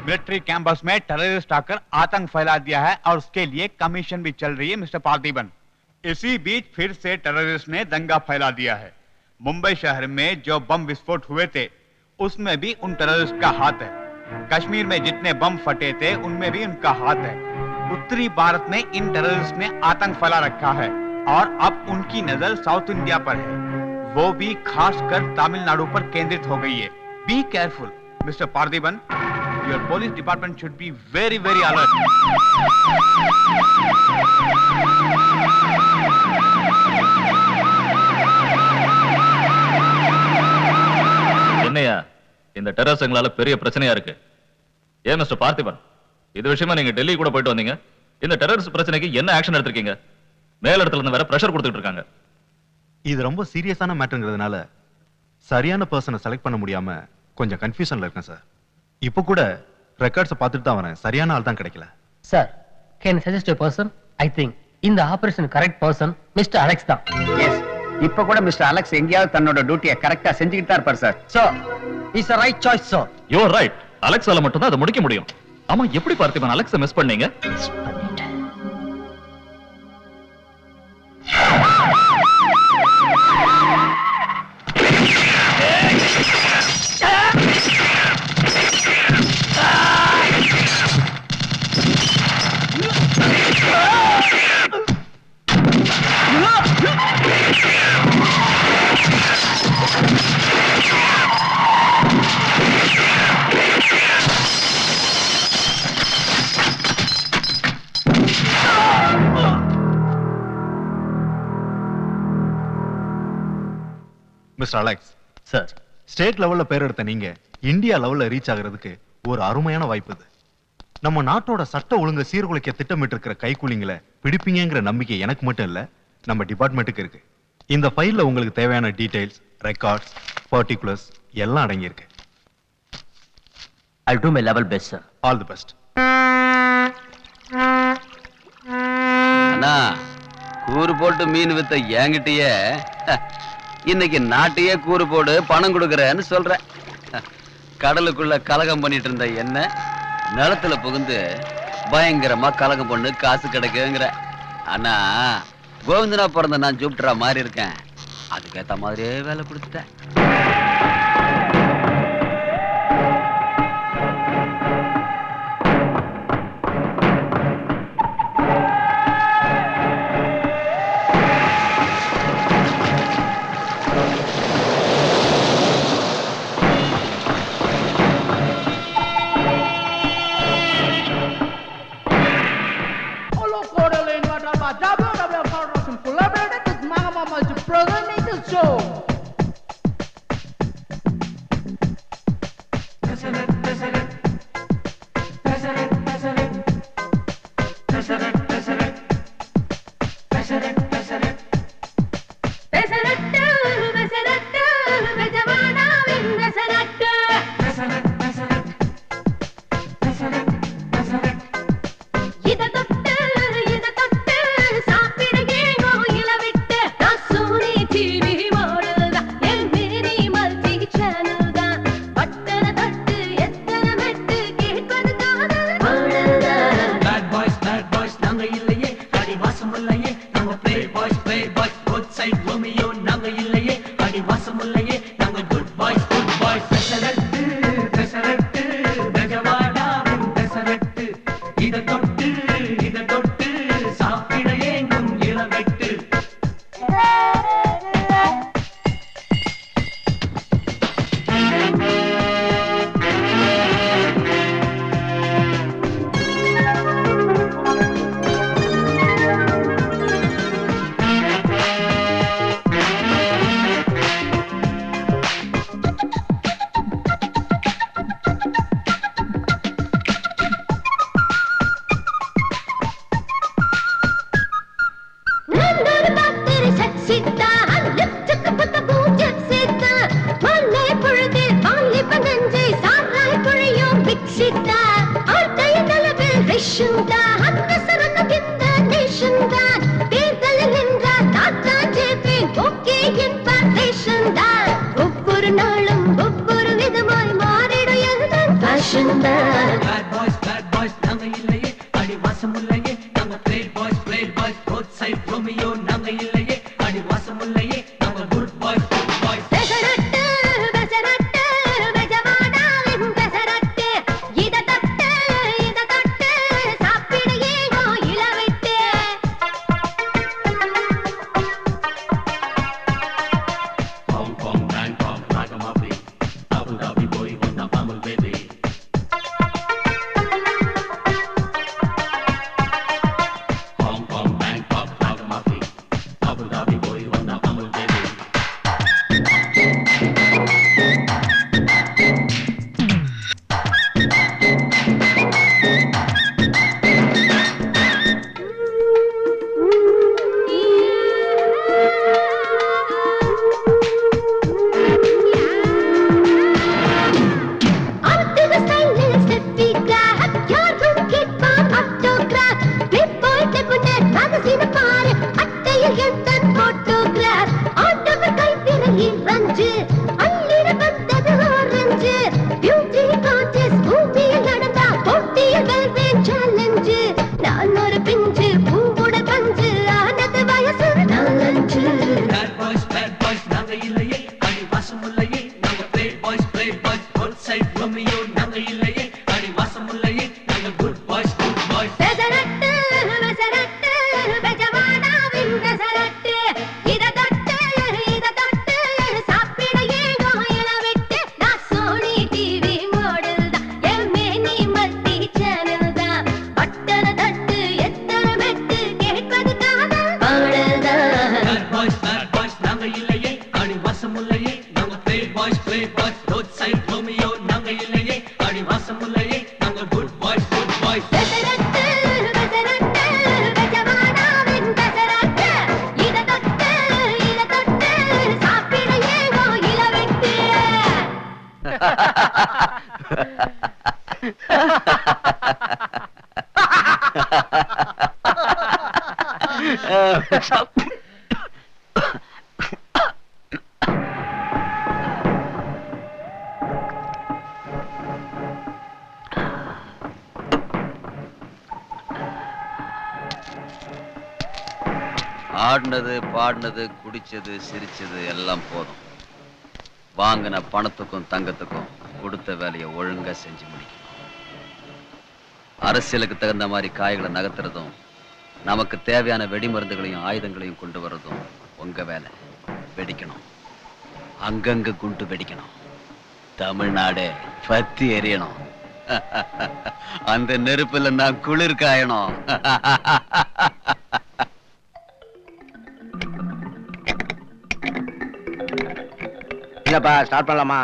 Military campus में terrorist आकर आतंक फैला दिया है और उसके लिए कमीशन भी चल रही है मिस्टर पार्थिबन। इसी बीच फिर से टेररिस्ट ने दंगा फैला दिया है। मुंबई शहर में जो बम विस्फोट हुए थे उसमें भी उन टेररिस्ट का हाथ है। कश्मीर में जितने बम फटे थे उनमें भी उनका हाथ है। उत्तरी भारत में इन टेररिस्ट ने आतंक फैला रखा है और अब उनकी नजर साउथ इंडिया पर है, वो भी खासकर तमिलनाडु पर केंद्रित हो गई है। Be careful mister Parthiban, your police department should be very alert. என்னையா இந்த டெரரிஸ்ட்ங்களால பெரிய பிரச்சனையா இருக்கு. ஏன் மிஸ்டர் பார்த்திபன், இது விஷயமா நீங்க டெல்லி கூட போயிட்டு வந்தீங்க. இந்த டெரரிஸ்ட் பிரச்சனைக்கு என்ன ஆக்ஷன் எடுத்திருக்கீங்க? மேல இடத்துல இருந்து வேற பிரஷர் கொடுத்துட்டு இருக்காங்க. இது ரொம்ப சீரியஸான மேட்டர்ங்கிறதுனால சரியான பர்சனை செலக்ட் பண்ண முடியாம கொஞ்சம் கன்ஃபியூஷன்ல இருக்கேன் சார். இப்போ கூட ரெக்கார்ட்ஸ் பார்த்துட்டு தான் வரேன், சரியான ஆள் தான் கிடைக்கல. Sir, can suggest a person? I think இந்த operation correct person mister Alex தான். எஸ், இப்போ கூட மிஸ்டர் அலெக்ஸ் எங்கேயாவது தன்னோட டியூட்டியை கரெக்டா செஞ்சுக்கிட்டு தான் இருப்பார் sir. So is a right choice sir. You are right. அலெக்ஸால மட்டும் தான் அதை முடிக்க முடியும். ஆமா, எப்படி பார்த்திபன் அலெக்ஸை மிஸ் பண்ணீங்க? Mister Alex, sir. ஸ்டேட் லெவல்ல பேர் எடுத்த நீங்க இந்தியா லெவல்ல ரீச் ஆகிறதுக்கு ஒரு அருமையான வாய்ப்பு இது. நம்ம நாட்டோட சட்ட ஒழுங்கை சீர்குலைக்க திட்டமிட்டு இருக்கிற கைக்கூலிங்களை பிடிப்பீங்கிற நம்பிக்கை எனக்கு மட்டும் இல்ல, நம்ம டிபார்ட்மெண்ட்டுக்கு இருக்கு. இந்த ஃபைல்ல உங்களுக்கு தேவையான டீடைல்ஸ், ரெக்கார்ட்ஸ், பர்டிகுலர்ஸ் எல்லாம் அடங்கி இருக்கு. I'll do my level best, sir. All the best. அண்ணா, கூறு போட்டு மீன் வித்த என்கிட்டயே இன்னைக்கு நாட்டையே கூறு போடு பணம் கொடுக்கறேன்னு சொல்ற. கடலுக்குள்ள கலகம் பண்ணிட்டு இருந்த என்ன நிலத்துல புகுந்து பயங்கரமா கலகம் பண்ணு காசு கிடைக்குங்கிற. ஆனா கோவிந்தனா பிறந்த நான் ஜூப்டரா மாறி இருக்கேன். அதுக்கேத்த மாதிரியே வேலை கொடுத்துட்டேன். சாப்பிட ஆடினது பாடினது குடிச்சது சிரிச்சது எல்லாம் போதும். வாங்கின பணத்துக்கும் தங்கத்துக்கும் கொடுத்த வேலையை ஒழுங்கா செஞ்சு முடிக்கணும். அரசியலுக்கு தகுந்த மாதிரி காய்களை நகர்த்துறதும் நமக்கு தேவையான வெடிமருந்துகளையும் ஆயுதங்களையும் கொண்டு வர்றதும் உங்க வேலை. வெடிக்கணும், அங்கங்க குண்டு வெடிக்கணும், தமிழ்நாடு பத்தி எரியணும். அந்த நெருப்புல நான் குளிர் காயணும். இல்லப்பா ஸ்டார்ட் பண்ணலாமா?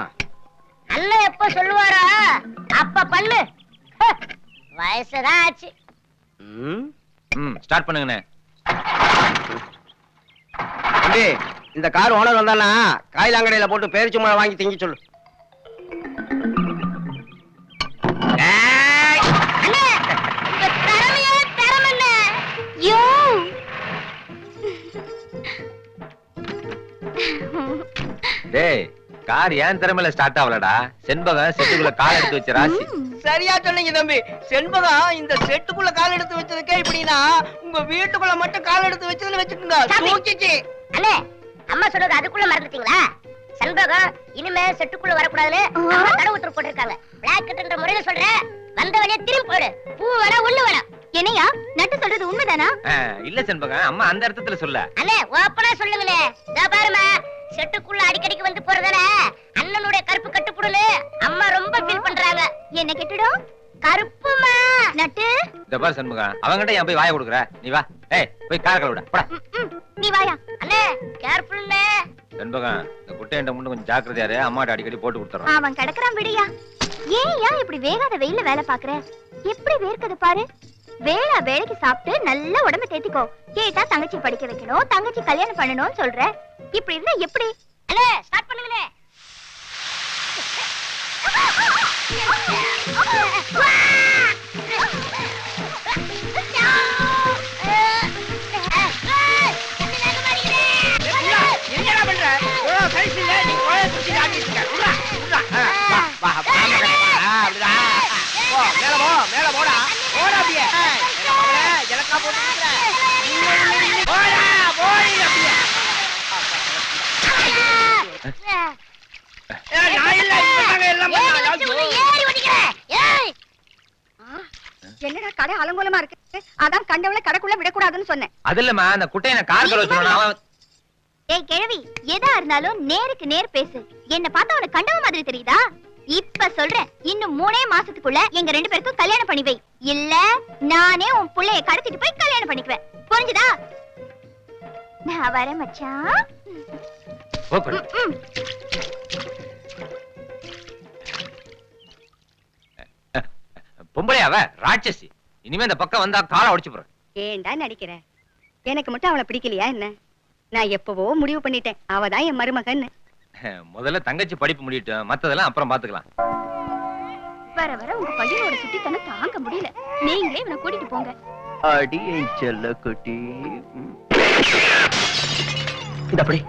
அண்ணன் எப்ப சொல்லுவாரா அப்ப பண்ணு. வயசுதான் ஆச்சு. ஸ்டார்ட் பண்ணுங்கண்ணே. தம்பி, இந்த கார் ஓனர் வந்தானா காயிலாங்கடையில போட்டு பேரிச்சு மழை வாங்கி திங்க சொல்லு. அண்ணே, உங்க திறமையே திறமண்ணே. யோ டேய், கார் ஏன் திறமையில ஸ்டார்ட் ஆகலடா. செண்பகம் செட்டுக்குள்ள கால் எடுத்து வச்ச ராசி. சரியா சொன்னீங்க தம்பி. செண்பகம் இந்த செட்டுக்குள்ள கால் எடுத்து வச்சதுக்கே இப்படின்னா உங்க வீட்டுக்குள்ள மட்டும் கால் எடுத்து வச்சதுன்னு வச்சுக்கோங்க. தூக்கிச்சு. அண்ணே, அம்மா சொல்றது அதுக்குள்ள மறந்துட்டீங்களா? செண்பகம் இனிமே செட்டுக்குள்ள வரக்கூடாதுன்னு அம்மா தடை உத்தரவு போட்டிருக்காங்க. பிளாக்கெட்ன்ற முறையில சொல்றேன், வந்த வழியே திரும்பி போயிடு. பூ வேணா ஒண்ணு வேணா. என்னையா நட்டு சொல்றது உண்மைதானா? இல்ல செண்பகம், அம்மா அந்த அர்த்தத்துல சொல்ல. அண்ணே, ஓப்பனா சொல்லுங்கண்ணே. இதோ பாருமா, செட்டுக்குள்ள அடிக்கடிக்கு வந்து போறதால அண்ணனுடைய கருப்பு கட்டுப்புடுன்னு அம்மா ரொம்ப ஃபீல் பண்றாங்க. என்ன கெட்டுடும்? கருப்புமா நட்டு. இந்த பாரு செண்பகம், அவங்கிட்ட ஏன் போய் வாயை கொடுக்குற? நீ வா. ஏய், போய் கார் கழுவுடா போடா. நீ வாயா. அண்ணே, கேர்ஃபுல்ண்ணே. செண்பகம், இந்த குட்டையண்ட முன்ன கொஞ்சம் ஜாக்கிரதையா இரு. அம்மாட்ட அடிக்கடி போட்டு கொடுத்துறோம். அவன் கிடக்குறான் விடியா. ஏன் இப்படி வேகாத வெயில வேலை பாக்குற? எப்படி வேர்க்குது பாரு. வேளா வேலைக்கு சாப்பிட்டு நல்ல உடம்ப தேத்திக்கோ. கேட்டா தங்கச்சி படிக்க வைக்கணும், தங்கச்சி கல்யாணம் பண்ணணும்னு சொல்ற. இப்படி இருந்தா எப்படி? அண்ணே, ஸ்டார்ட் பண்ணுங்களே. என்னடா பண்ற? சைஸ் இல்ல, நீ கோய சுத்தி ஆடிட்டு இருக்க. உட்றா, உட்றா. வா, அப்படிடா. போ, மேல போடா. போடா அப்படியே. எனக்கா போட்டுக்கிற. போடா, போடி அப்படியே. நான் இல்ல, இவங்க எல்லாம் என்னடா கடை அலங்கோலமா இருக்கு? அதான் கண்டவளை கடைக்குள்ள விடக்கூடாதுன்னு சொன்னேன். அது இல்லம்மா, அந்த குட்டையனை கார் கழுவ சொல்லணும். அவன் ஏய் கிழவி, எதா இருந்தாலும் நேருக்கு நேர் பேசு. என்ன பார்த்தா உனக்கு கண்டவ மாதிரி தெரியுதா? இப்ப சொல்றேன், இன்னும் 3 மாசத்துக்குள்ள எங்க 2 பேருக்கும் கல்யாணம் பண்ணி வை. இல்ல நானே உன் புள்ளைய கடத்திட்டு போய் கல்யாணம் பண்ணிக்குவேன். புரிஞ்சுதா? நான் வரேன் மச்சான். பொம்பளை அவ ராட்சசி. இனிமே இந்த பக்கம் வந்தா காலை உடைச்சு போறேன். ஏண்டா நடிக்கிற? எனக்கு மட்டும் அவளை பிடிக்கலையா என்ன? நான் எப்பவோ முடிவு பண்ணிட்டேன், அவதான் என் மருமகன்னு. முதல்ல தங்கச்சி படிப்பு முடியட்டும், மத்ததெல்லாம் அப்புறம் பாத்துக்கலாம். வர வர உங்க பையனோட சுட்டித்தனம் தாங்க முடியல. நீங்களே இவனை கூட்டிட்டு போங்க. அடியை செல்ல குட்டி. இந்த அப்படி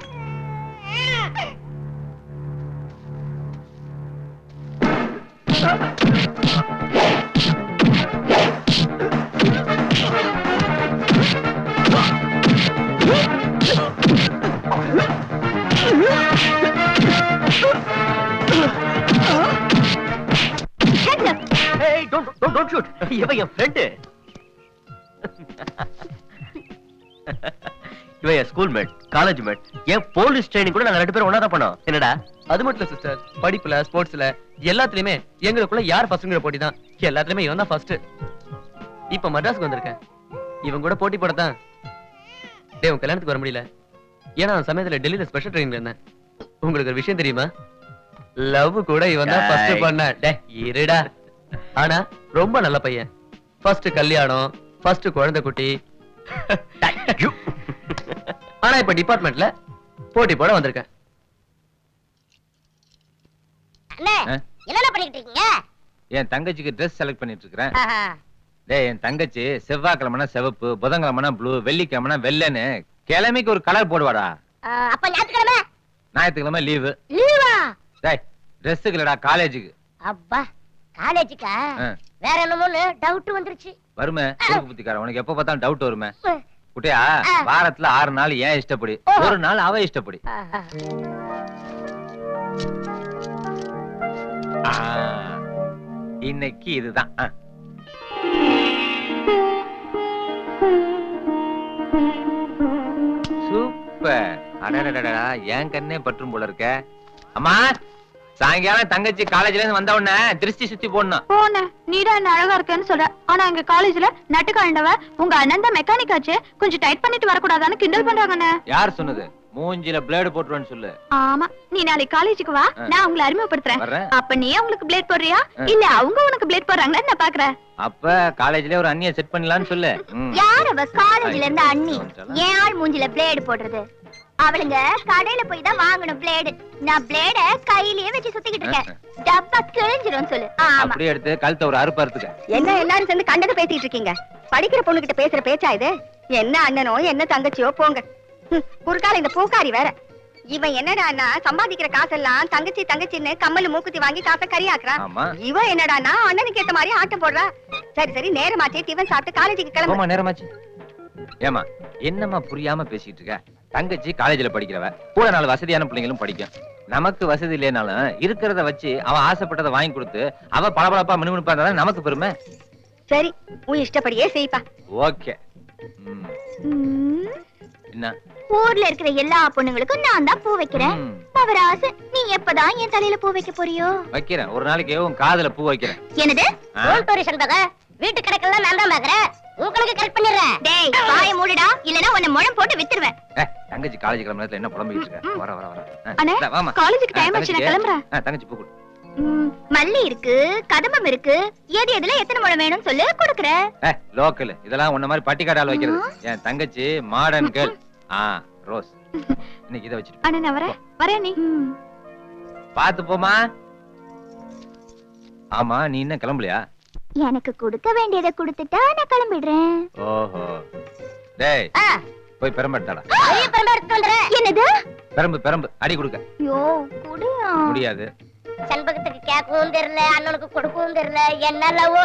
Hey, don't shoot. இவன் என் ஃப்ரெண்டு. இவன் என் ஸ்கூல் மேட், காலேஜ் மேட். என் போலீஸ் ட்ரைனிங் கூட நாங்க 2 பேரும் ஒண்ணா தான் பண்ணோம். என்னடா? அது மட்டும் இல்ல சிஸ்டர், படிப்புல ஸ்போர்ட்ஸ்ல எல்லாத்துலயுமே எங்களுக்குள்ள யார் ஃபர்ஸ்ட்ங்கிற போட்டி தான். எல்லாத்துலயுமே இவன் தான் ஃபர்ஸ்ட். இப்ப மദ്രാஸ்க்கு வந்திருக்கேன், இவன் கூட போட்டி போடத்தான். டேய், உன் கல்யாணத்துக்கு வர முடியல, ஏன்னா அந்த சமயத்துல டெல்லியில ஸ்பெஷல் ட்ரெயினிங்ல இருந்தேன். உங்களுக்கு ஒரு விஷயம் தெரியுமா? லவ் கூட இவன் தான் ஃபர்ஸ்ட் பண்ண. டேய் இருடா. ஆனா ரொம்ப நல்ல பையன். ஃபர்ஸ்ட் கல்யாணம், ஃபர்ஸ்ட் குழந்தை குட்டி. ஆனா இப்ப டிபார்ட்மெண்ட்ல போட்டி போட வந்திருக்கேன். அண்ணே, என்னென்ன பண்ணிட்டு இருக்கீங்க? என் தங்கச்சிக்கு ட்ரெஸ் செலக்ட் பண்ணிட்டு இருக்கிறேன். டேய் என் தங்கச்சி செவ்வாய்க்கிழமைனா சிவப்பு, புதன்கிழமைனா ப்ளூ, வெள்ளிக்கிழமைனா வெள்ளைன்னு கிழமைக்கு ஒரு கலர் போடுவாடா. அப்ப ஞாயிற்றுக்கிழமை ஞாயிற்றுக்கிழமை லீவு. லீவா? டேய் ட்ரெஸ்ஸுக்கு இல்லடா, காலேஜுக்கு. அப்பா காலேஜுக்கா? வேற என்னமோன்னு டவுட் வந்துருச்சு. வருமே குறுக்கு புத்திக்கார, உனக்கு எப்ப பார்த்தாலும் டவுட் வருமே. குட்டியா வாரத்துல 6 நாள் ஏன் இஷ்டப்படி, ஒரு நாள் அவ இஷ்டப்படி. இன்னைக்கு இதுதான். சூப்பர். அடடடடா, என் கண்ணே பற்றும் போல இருக்க. அம்மா சாயங்காலம் தங்கச்சி காலேஜ்ல இருந்து வந்த உடனே திருஷ்டி சுத்தி போடணும். போன நீடா என்ன அழகா இருக்கேன்னு சொல்ற, ஆனா எங்க காலேஜ்ல நட்டு கழண்டவ உங்க அண்ணன் தான் மெக்கானிக் ஆச்சு, கொஞ்சம் டைட் பண்ணிட்டு வரக்கூடாதான்னு கிண்டல் பண்றாங்கண்ணே. யார் சொன்னது? மூஞ்சில பிளேடு போட்டுருவேன்னு சொல்லு. ஆமா, நீ நாளைக்கு காலேஜுக்கு வா, நான் உங்களை அறிமுகப்படுத்துறேன். வர்றேன். அப்ப நீ அவங்களுக்கு பிளேட் போடுறியா இல்ல அவங்க உனக்கு பிளேட் போடுறாங்களா நான் பாக்குறேன். அப்ப காலேஜ்ல ஒரு அண்ணிய செட் பண்ணலாம்னு சொல்லு. யார் அவ காலேஜ்ல இருந்து அண்ணி? ஏன் ஆள் மூஞ்சில பிளேடு போடுறது? அவளுங்க கடையில போய் தான் வாங்கணும் பிளேடு. நான் பிளேட கையிலேயே வச்சு சுத்திக்கிட்டு இருக்கேன். டப்பா கிழிஞ்சிரும் சொல்லு. ஆமா, அப்படியே எடுத்து கழுத்த ஒரு அறுப்பு அறுத்துக்க. என்ன எல்லாரும் சேர்ந்து கண்டது பேசிட்டு இருக்கீங்க? படிக்கிற பொண்ணு கிட்ட பேசுற பேச்சா இது? என்ன அண்ணனோ என்ன தங்கச்சியோ போங்க. குறுக்கால இந்த பூக்காரி வேற. இவன் என்னடான்னா சம்பாதிக்கிற காசெல்லாம் தங்கச்சி தங்கச்சின்னு கம்மலு மூக்குத்தி வாங்கி காசை கரியாக்குறான். ஆமா. இவன் என்னடான்னா அண்ணனுக்கு ஏத்த மாதிரி ஆட்டம் போடுறா. சரி சரி, நேரமாச்சே டிஃபன் சாப்பிட்டு காலேஜுக்கு கிளம்பு. ஆமா நேரமாச்சு. ஏமா என்னம்மா புரியாம பேசிட்டு இருக்க? தங்கச்சி காலேஜ்ல படிக்கிறவ, கூட 4 வசதியான பிள்ளைங்களும் படிக்கும். நமக்கு வசதி இல்லைனாலும் இருக்கிறத வச்சு அவ ஆசைப்பட்டதை வாங்கி கொடுத்து அவ பளபளப்பா மினுமினுப்பா இருந்தா நமக்கு பெருமை. சரி, உன் இஷ்டப்படியே செய்ப்பா. ஓகே. என்ன ஊர்ல இருக்கிற எல்லா பொண்ணுங்களுக்கும் நான் தான் பூ வைக்கிறேன். அவர் ஆசை நீ எப்பதான் என் தலையில பூ வைக்க போறியோ? வைக்கிறேன். ஒரு நாளைக்கு உன் காதுல பூ வைக்கிறேன். என்னது? வீட்டு கணக்கெல்லாம் நான் தான் பாக்குறேன், உங்களுக்கு கரெக்ட் பண்ணிடுறேன். டேய் வாயை மூடுடா, இல்லனா உன்னை முழம் போட்டு வித்துருவேன். தங்கச்சி காலேஜ் கிளம்புற நேரத்துல என்ன புலம்பிட்டு இருக்க? வர வர வர. அண்ணே காலேஜுக்கு டைம் ஆச்சு, நான் கிளம்பறேன். தங்கச்சி பூ கொடு. மல்லி இருக்கு, கதம்பம் இருக்கு, எதுல எத்தனை முழம் வேணும்னு சொல்லு கொடுக்குறேன். லோக்கல் இதெல்லாம் உன்ன மாதிரி பட்டிக்காடால வைக்கிறது. என் தங்கச்சி மாடர்ன் கேர்ள். ரோஸ். இன்னைக்கு இத வச்சிட்டு. அண்ணே நான் வரேன் நீ. பாத்து போமா. ஆமா நீ என்ன கிளம்பலையா? எனக்கு கொடுக்க வேண்டியதை கொடுத்துட்டா நான் கிளம்பிடுறேன். ஓஹோ. டேய் போய் பெரம்பு எடுத்தாடா. என்னது? பெரம்பு அடி கொடுக்க. ஐயோ குடியா. முடியாது. செண்பகத்துக்கு கேட்கவும் தெரியல, அண்ணனுக்கு கொடுக்கவும் தெரியல. என்ன லவ்?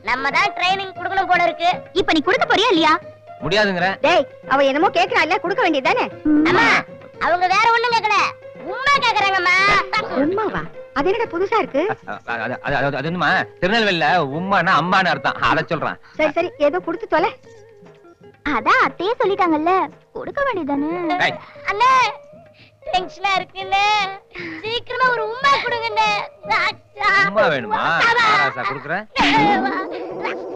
நம்ம தான் ட்ரைனிங் கொடுக்கணும் போல இருக்கு. இப்ப நீ கொடுக்க போறியா இல்லையா? முடியாதுங்கற. டேய் அவ என்னமோ கேக்குறா இல்ல, கொடுக்க வேண்டியதானே? அம்மா அவங்க வேற ஒண்ணும் கேக்கல, உம்மா கேக்குறாங்கம்மா. உம்மாவா? அது என்னடா புதுசா இருக்கு? அது என்னமா திருநெல்வேலில உம்மானா அம்மான்னு அர்த்தம். அத சொல்றேன். சரி சரி, ஏதோ கொடுத்து தொலை. அதான் அத்தையே சொல்லிட்டாங்கல்ல, கொடுக்க வேண்டியதானே? அண்ணே டென்ஷனா இருக்குண்ணே, சீக்கிரமா ஒரு உம்மா கொடுங்கண்ணே. உம்மா வேணுமா? ஆராசா குடுக்குறேன்.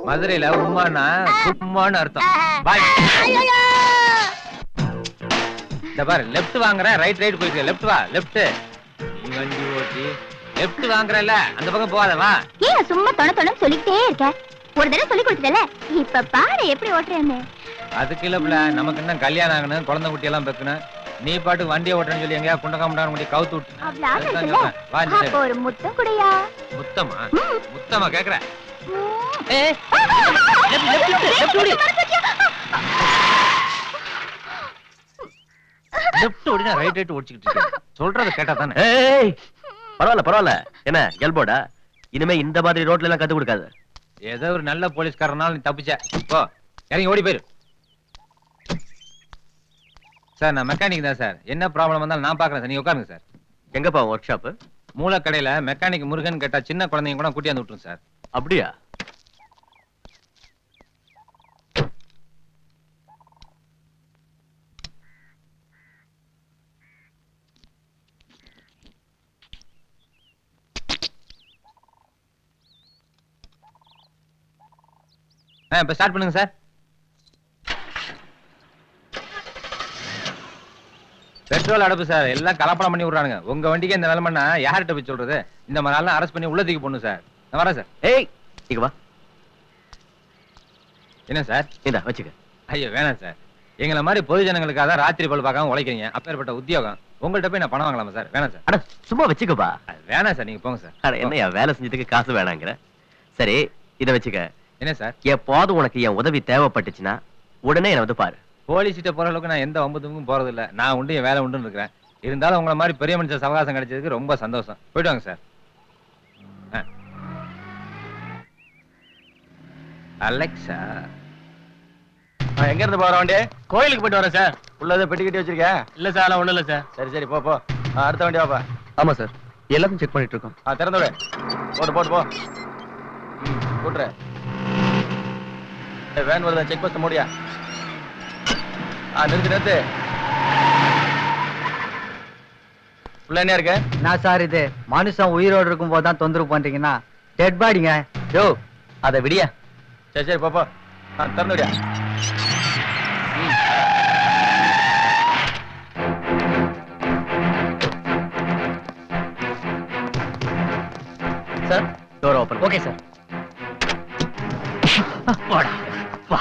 மதுரையில உம்மானா உம்மான்னு அர்த்தம். பாய். இந்த பாரு, லெஃப்ட் வாங்குறேன், ரைட் போயிட்டு லெஃப்ட் வா. லெஃப்ட். நீ வண்டி ஓட்டி லெஃப்ட் வாங்குறல, அந்த பக்கம் போகாத வா. ஏன் சும்மா தொண சொல்லிட்டே இருக்க? ஒரு தடவை சொல்லி கொடுத்தல, இப்ப பாரு எப்படி ஓட்டுறேன்னு. அதுக்கு இல்ல பிள்ளை, நமக்கு என்ன கல்யாணம் ஆகணும், குழந்தை குட்டி எல்லாம் பெக்கணும். நீ பாட்டு வண்டியை ஓட்டுறேன்னு சொல்லி எங்கயா குண்டகாமடான முடி கவுத்து விட்டு. அப்ப ஒரு முத்தம் குடையா? முத்தமா? முத்தமா கேக்குற? லெஃப்ட் ஓடினா ரைட் ஓடிச்சிட்டு இருக்கேன். சொல்றத கேட்டா தானே. பரவாயில்ல. என்ன எல்போடா? இனிமே இந்த மாதிரி ரோட்ல எல்லாம் கத்து கொடுக்காது. ஏதோ ஒரு நல்ல போலீஸ்காரனால நீ தப்பிச்ச. போ இறங்கி ஓடி போயிரு. சார் நான் மெக்கானிக் தான் சார். என்ன ப்ராப்ளம் வந்தாலும் நான் பாக்குறேன் சார். நீங்க உட்காருங்க சார். எங்கப்பா ஒர்க் ஷாப்? மூலக்கடையில மெக்கானிக் முருகன் கேட்டா சின்ன குழந்தைங்க கூட கூட்டியாந்து விட்டுரும் சார். அப்படியா? இப்ப ஸ்டார்ட் பண்ணுங்க சார். பெட்ரோல் அடப்பு சார். எல்லாம் கலப்படம் பண்ணி விடுறானுங்க. உங்க வண்டிக்கு இந்த நிலைமைன்னா யார்கிட்ட போய் சொல்றது? இந்த மாதிரி எல்லாம் அரெஸ்ட் பண்ணி உள்ளதுக்கு போடணும் சார். நான் வரேன் சார். இங்க வா. என்ன சார்? இந்தா வச்சுக்க. ஐயோ வேணாம் சார். எங்களை மாதிரி பொது ஜனங்களுக்காக தான் ராத்திரி பல் பார்க்காம உழைக்கிறீங்க. அப்பேற்பட்ட உத்தியோகம் உங்கள்கிட்ட போய் நான் பணம் வாங்கலாமா சார்? வேணாம் சார். அட சும்மா வச்சுக்கப்பா. வேணாம் சார், நீங்க போங்க சார். அட என்னையா வேலை செஞ்சதுக்கு காசு வேணாங்கிற? சரி இத வச்சுக்க. என்ன சார்? எப்போது உனக்கு என் உதவி தேவைப்பட்டுச்சுன்னா உடனே என்ன வந்து பாரு. போலீஸ் கிட்ட போற அளவுக்கு நான் எந்த வம்பத்துக்கும் போறது இல்ல. நான் உண்டு என் வேலை உண்டுன்னு இருக்கிறேன். இருந்தாலும் உங்களை மாதிரி பெரிய மனுஷன் சவகாசம் கிடைச்சதுக்கு ரொம்ப சந்தோஷம். போயிட்டு வாங்க சார். அலெக்ஸா எங்க இருந்து போற வண்டி? கோயிலுக்கு போயிட்டு வரேன் சார். உள்ளத பெட்டி கட்டி வச்சிருக்க? இல்ல சார், ஒண்ணும் இல்ல சார். சரி சரி போ போ. அடுத்த வண்டி வாப்பா. ஆமா சார், எல்லாத்தையும் செக் பண்ணிட்டு இருக்கோம். திறந்து விடு. போட்டு போட்டு போ. போட்டுற. வேன் வருதா? செக் போஸ்ட் மூடியா? நிறுத்து நிறுத்து. உள்ள என்ன இருக்க? நான் சார் இது மனுஷன் உயிரோடு இருக்கும் போது தான் தொந்தரவு பண்றீங்கன்னா டெட் பாடிங்க. யோ அத விடியா. சரி சரி போ. திறந்து விடியா. Sir door open. Okay sir. வாடா வா.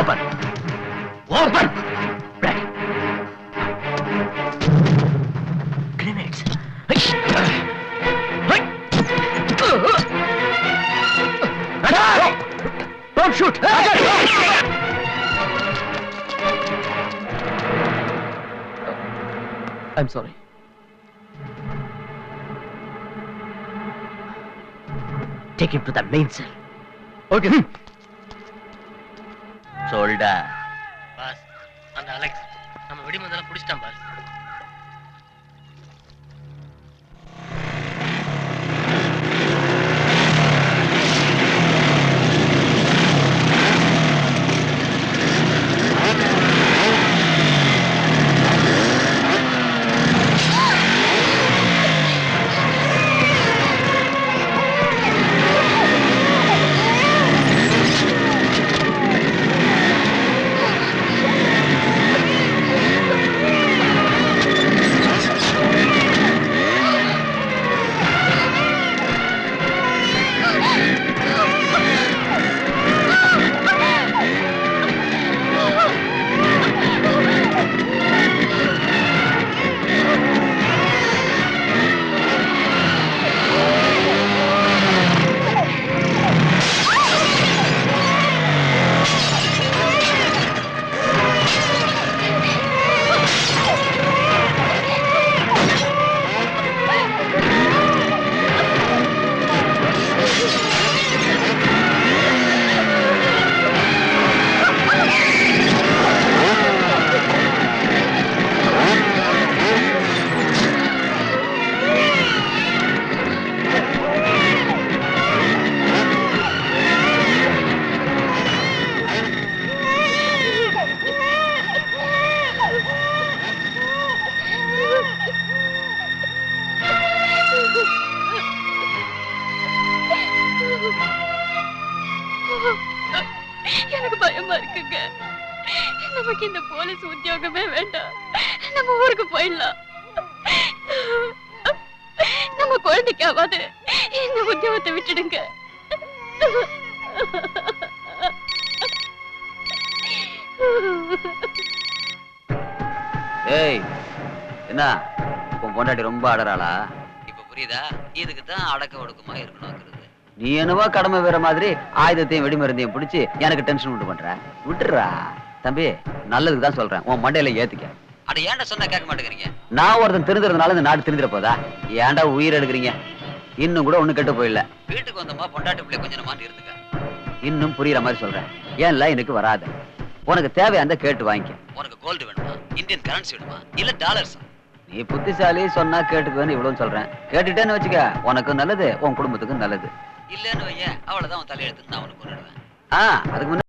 Open open. Grenades. Don't shoot. I'm sorry. Take him to the main cell. Okay. சொல்டா. பாஸ், அந்த அலெக்ஸ் நம்ம வெடிமருந்தெல்லாம் புடிச்சிட்டான் பாஸ். எனக்கு பயமா இருக்குங்க. நமக்கு இந்த போலீஸ் உத்தியோகமே வேண்டாம். நம்ம ஊருக்கு போயிடலாம். நம்ம குழந்தைக்காவது இந்த உத்தியோகத்தை விட்டுடுங்க. ஏய் என்ன உன் பொண்டாட்டி ரொம்ப அடறாளா? இப்ப புரியுதா? இதுக்கு தான் அடக்க ஒடுக்கமா இருக்கணும்ங்கிறது. நீ என்னவோ கடமை வேற மாதிரி ஆயுதத்தையும் வெடிமருந்தையும் பிடிச்சி எனக்கு டென்ஷன் உண்டு பண்ற. விட்டுறா தம்பி, நல்லதுக்கு தான் சொல்றேன். உன் மண்டையில ஏத்திக்க. அட ஏன்டா சொன்னா கேட்க மாட்டேங்கிறீங்க? நான் ஒருத்தன் திருந்துறதுனால இந்த நாடு திருந்துற போதா? ஏன்டா உயிர் எடுக்கிறீங்க? இன்னும் கூட ஒண்ணு கெட்டு போயிடல. வீட்டுக்கு வந்தமா பொண்டாட்டி பிள்ளை கொஞ்சம் மாட்டி இருந்துக்க. இன்னும் புரியுற மாதிரி சொல்றேன். ஏன்ல எனக்கு வராது. உனக்கு தேவையா இருந்தா கேட்டு வாங்கிக்க. உனக்கு கோல்டு வேணுமா? இந்தியன் கரன்சி வேணுமா? இல்ல டாலர்ஸ்? நீ புத்திசாலி, சொன்னா கேட்டுக்குவேன்னு இவ்வளவு சொல்றேன். கேட்டுட்டேன்னு வச்சுக்க, உனக்கும் நல்லது, உன் குடும்பத்துக்கும் நல்லது. இல்லன்னு வைய, அவ்வளவுதான் உன் தலையெடுத்து நான் உனக்கு கொண்டுடுவேன். அதுக்கு முன்னாடி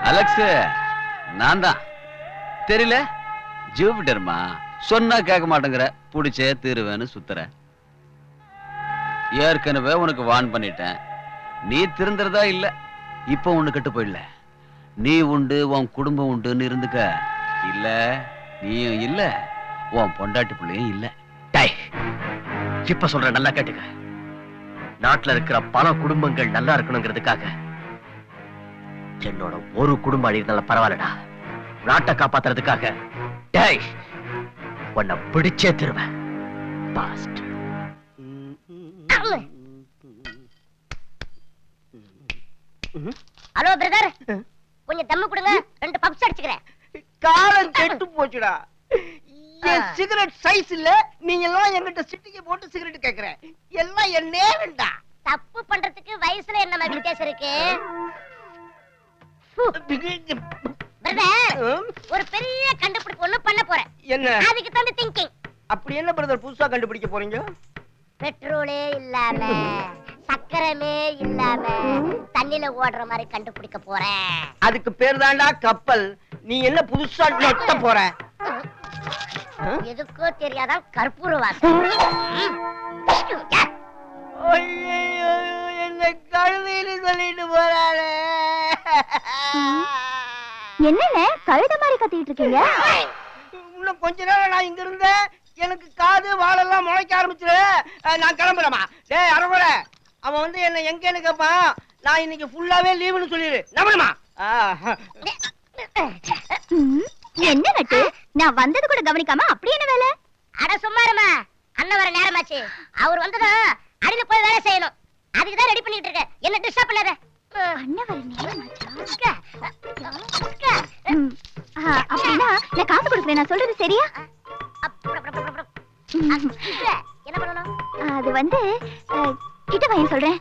அலெக்ஸ், நான் தான். தெரியல, ஜூபிட்டர்மா. சொன்னா கேட்க மாட்டேங்கிற, புடிச்சே தீருவேன்னு சுத்துற. ஏற்கனவே உனக்கு வான் பண்ணிட்டேன், நீ திருந்துறதா இல்ல. இப்ப ஒண்ணு கெட்டு போயிடல, நீ உண்டு உன் குடும்பம் உண்டுன்னு இருந்துக்க. இல்ல நீயும் இல்ல, உன் பொண்டாட்டி பிள்ளையும் இல்ல. இப்ப சொல்ற நல்லா கேட்டுக்க. நாட்டுல இருக்கிற பல குடும்பங்கள் நல்லா இருக்கணுங்கிறதுக்காக என்னோட ஒரு குடும்பம் அழிஇருந்தாலும் பரவாயில்லடா. நாட்டை காப்பாத்துறதுக்காக டேய் உன்னை பிடிச்சே திருவேன். பாஸ்ட். ஹலோ பிரதர், கொஞ்சம் தம்மு கொடுங்க, 2 பப்ஸ் அடிச்சுக்கிறேன். காலம் கெட்டு போச்சுடா. என் சிகரெட் சைஸ் இல்ல, நீங்க எல்லாம் என்கிட்ட சிட்டிக்கு போட்டு சிகரெட் கேக்குற. எல்லாம் என் நேரம்டா. தப்பு பண்றதுக்கு வயசுல என்ன வித்தியாசம் இருக்கு? பிரதர், ஒரு பெரிய கண்டுபிடிப்பு ஒண்ணு பண்ண போறேன். என்ன? அதுக்கு தான் திங்கிங். அப்படி என்ன பிரதர் புதுசா கண்டுபிடிக்க போறீங்க? பெட்ரோலே இல்லாம, சக்கரமே இல்லாம தண்ணில ஓடுற மாதிரி கண்டுபிடிக்க போறேன். அதுக்கு பேர் தான்டா கப்பல். நீ என்ன புதுசா நொட்ட போற? எதுக்கோ தெரியாதான் கற்பூர வாசம். என்ன கழுவின்னு சொல்லிட்டு போறாளே. என்னென்ன கழுத மாதிரி கத்திட்டு இருக்கீங்க? இன்னும் கொஞ்ச நேரம் நான் இங்க இருந்தேன், எனக்கு காது வாழெல்லாம் முளைக்க ஆரம்பிச்சிரு. நான் கிளம்புறேமா. டேய் அரவர, அவன் வந்து என்ன எங்கன்னு கேட்பான். நான் இன்னைக்கு ஃபுல்லாவே லீவுன்னு சொல்லிடு. நம்பணுமா? என்ன நட்டு, நான் வந்தது கூட கவனிக்காம அப்படி என்ன வேலை? அட சும்மாருமா, அண்ணன் வர நேரமாச்சு. அவர் வந்ததும் அடியில போய் வேலை செய்யணும். அதுக்கு தான் ரெடி பண்ணிட்டு இருக்கேன். என்ன டிஸ்டர்ப் பண்ணாத. அண்ணன் வர நேரமாச்சா? அப்படின்னா நான் காசு கொடுக்குறேன், நான் சொல்றது சரியா? என்ன பண்ணணும்? அது வந்து கிட்ட பையன் சொல்றேன்.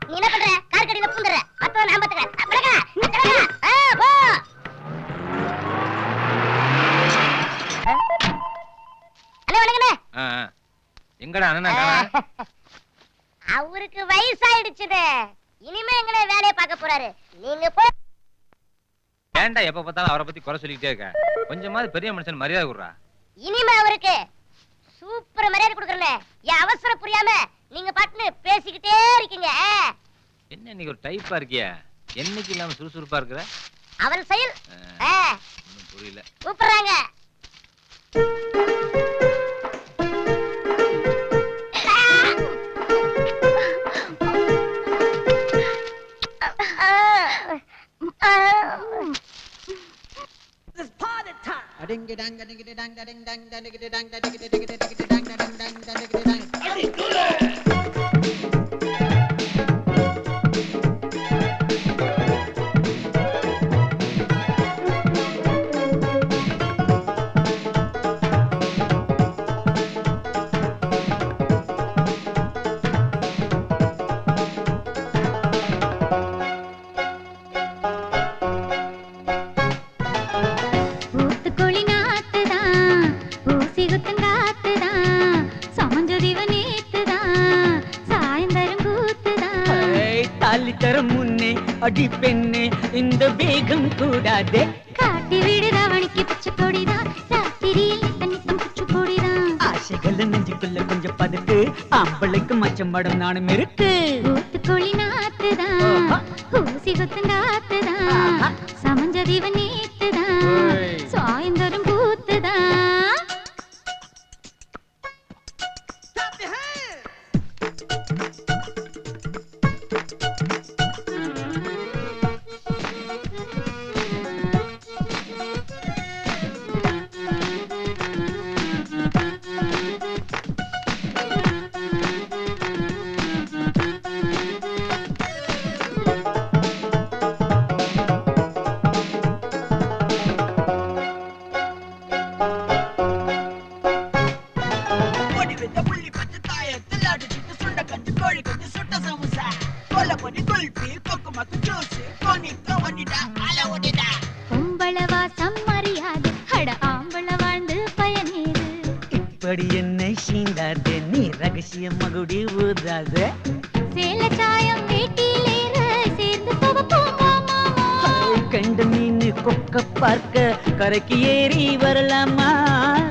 நீ என்ன பண்ற? கார் கடியில பூந்துற. மத்தவன் நான் பாத்துக்கிறேன். எங்கடா அண்ணா? அவருக்கு வயசாயிடுச்சுது, இனிமே எங்களை வேலையை பார்க்க போறாரு. நீங்க போ. ஏன்டா எப்ப பார்த்தாலும் அவரை பத்தி குறை சொல்லிக்கிட்டே இருக்க? கொஞ்சமாவது பெரிய மனுஷன் மரியாதை கொடுறா. இனிமே அவருக்கு சூப்பர் மரியாதை கொடுக்கறேன். என் அவசரம் புரியாம நீங்க பாட்டுன்னு பேசிக்கிட்டே இருக்கீங்க. என்ன இன்னைக்கு ஒரு டைப்பா இருக்கியா? என்னைக்கு இல்லாம சுறுசுறுப்பா இருக்கிற? அவன் செயல் புரியல. கூப்பிடுறாங்க. அடி பெண்ணே, இந்த வேகம் கூடாதே. காட்டி வீடு ராவணிக்கு பச்சை கொடிதான், ராத்திரியில் தண்ணித்தம் குச்சு கொடிதான். ஆசைகள் நெஞ்சுக்குள்ள கொஞ்சம் பதுக்கு, ஆம்பளைக்கு மச்சம் படம் நானும் இருக்கு. ஊத்துக்கோழி நாத்துதான், ஊசி குத்துங்காத்துதான், சமஞ்சதிவன் நேத்துதான், சாயந்தரம் கூத்துதான். இப்படி என்னை சீண்டாதே, நீ ரகசிய மீசிய மகுடி ஊதாது சேல சாயம் வேட்டியிலேற சேர்ந்து துவப்போமா மாமா கண்டு மீன் கொக்க பார்க்க கரைக்கு ஏறி வரலாமா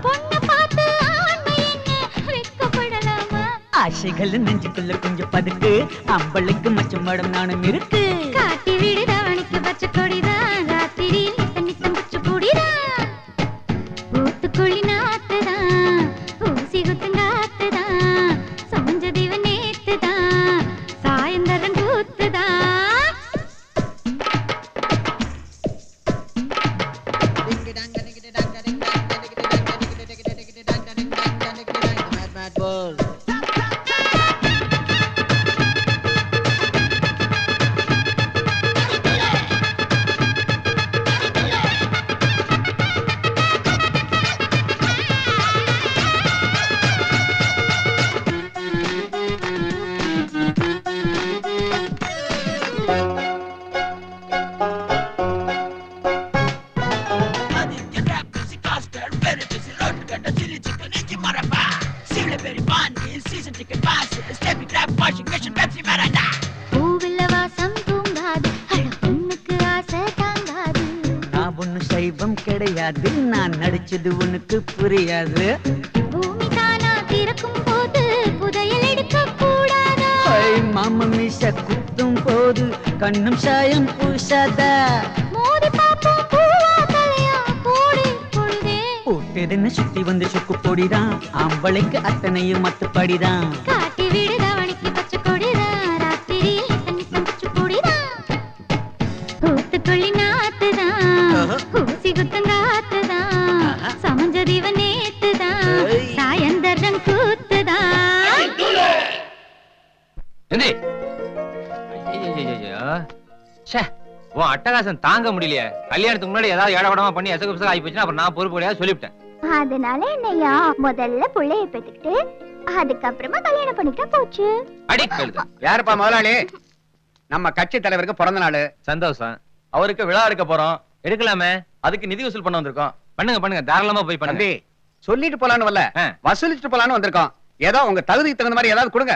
பொண்ணு பார்த்து ஆண்மை என்ன வெட்கப்படலாமா ஆசைகள் நெஞ்சுக்குள்ள கொஞ்சம் பதுக்கு அம்பளுக்கு மச்சம் மடம் நானும் இருக்கு காட்டி விடுதாவணிக்கு பச்சை கொடிதான் ராத்திரியில் நித்தம் நித்தம் குச்சு கூடிதான் ஊத்துக்குழி நாத்துதான் ஊசி குத்துங்காத்துதான் சமஞ்ச தீவ நேத்துதான் சாயந்தரம் கூத்துதான் பூவில்ல வாசம் தூங்காது அட பொண்ணுக்கு ஆசை தாங்காது நான் ஒண்ணு சைவம் கிடையாது நான் நடிச்சது உனக்கு புரியாது பூமி தானா திறக்கும் போது புதையல் எடுக்க கூடாதா மாம மீச குத்தும் போது கண்ணும் சாயம் பூசாதா மோதி பாப்போம் பூவா தலையா போடி பொழுதே போட்டதுன்னு சுத்தி வந்து சுக்கு பொடிதான் ஆம்பளைக்கு அத்தனையும் மத்துப்படிதான் காட்டி விடுதாவணிக்கு பச்சை கொடிதான் ராத்திரியில் நித்தம் நித்தம் குச்சு கூடிதான் ஊத்துக்குழி நாத்துதான் ஊசி குத்துங்காத்துதான் சமஞ்ச தீவ நேத்துதான் சாயந்தரம் கூத்துதான் எந்தி ஐயோ ச்சே உன் அட்டகாசம் தாங்க முடியலையே கல்யாணத்துக்கு முன்னாடி ஏதாவது ஏடவடமா பண்ணி எசகு பிசகு ஆகி போச்சுன்னா அப்புறம் நான் பொறுப்பு கிடையாது சொல்லிவிட்டேன் அதனால என்னையா முதல்ல புள்ளைய பெத்துக்கிட்டு அதுக்கப்புறமா கல்யாணம் பண்ணிக்கிட்டா போச்சு அடி கழுது யாருப்பா முதலாளி? நம்ம கட்சி தலைவருக்கு பிறந்த நாள், சந்தோஷம் அவருக்கு விழா எடுக்க போறோம். எடுக்கலாமே அதுக்கு நிதி வசூல் பண்ண வந்திருக்கோம். பண்ணுங்க பண்ணுங்க தாராளமா போய் பண்ணுங்க தம்பி சொல்லிட்டு போலான்னு வரல, வசூலிச்சுட்டு போலான்னு வந்திருக்கோம். ஏதோ உங்க தகுதிக்கு தகுந்த மாதிரி ஏதாவது கொடுங்க.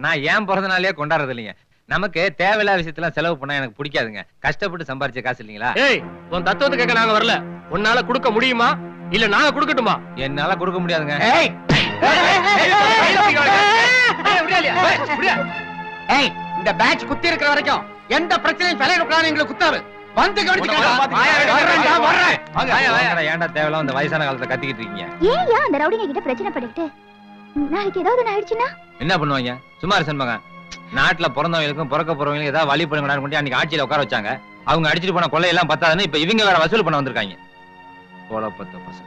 நான் ஏன் பிறந்த நாளே கொண்டாடுறது இல்லைங்க. நமக்கு தேவையில்லாத விஷயத்துல செலவு பண்ணா எனக்கு பிடிக்காதுங்க. கஷ்டப்பட்டு சம்பாரிச்ச காசு இல்லீங்களா? ஏய், உன் தத்துவத்தை கேட்க நாங்க வரல. உன்னால கொடுக்க முடியுமா இல்ல நாங்க கொடுக்கட்டுமா? என்னால கொடுக்க முடியாதுங்க. ஏய் ஏய், இந்த பேட்ச் குத்தி இருக்கிற வரைக்கும் எந்த பிரச்சனையும் தலையிடக்கூடாது. எங்களுக்கு குத்தாரு வந்து ஏன்டா தேவையில்லாம இந்த வயசான காலத்துல கத்திக்கிட்டு இருக்கீங்க? ஏன் அந்த ரவுடிங்க கிட்ட பிரச்சனை பண்ணிக்கிட்டு நாளைக்கு ஏதாவது ஒண்ணு ஆயிடுச்சுன்னா என்ன பண்ணுவாங்க? சுமார் சண்பகம் நாட்டுல பிறந்தவங்களுக்கும் பிறக்க போறவங்களுக்கும் ஏதாவது வழி பண்ணுங்கடான்னு கொண்டு அன்னைக்கு ஆட்சியில உட்கார வச்சாங்க. அவங்க அடிச்சிட்டு போன கொள்ளையெல்லாம் பத்தாதுன்னு இப்ப இவங்க வேற வசூல் பண்ண வந்திருக்காங்க. கொலை பத்த பசங்க.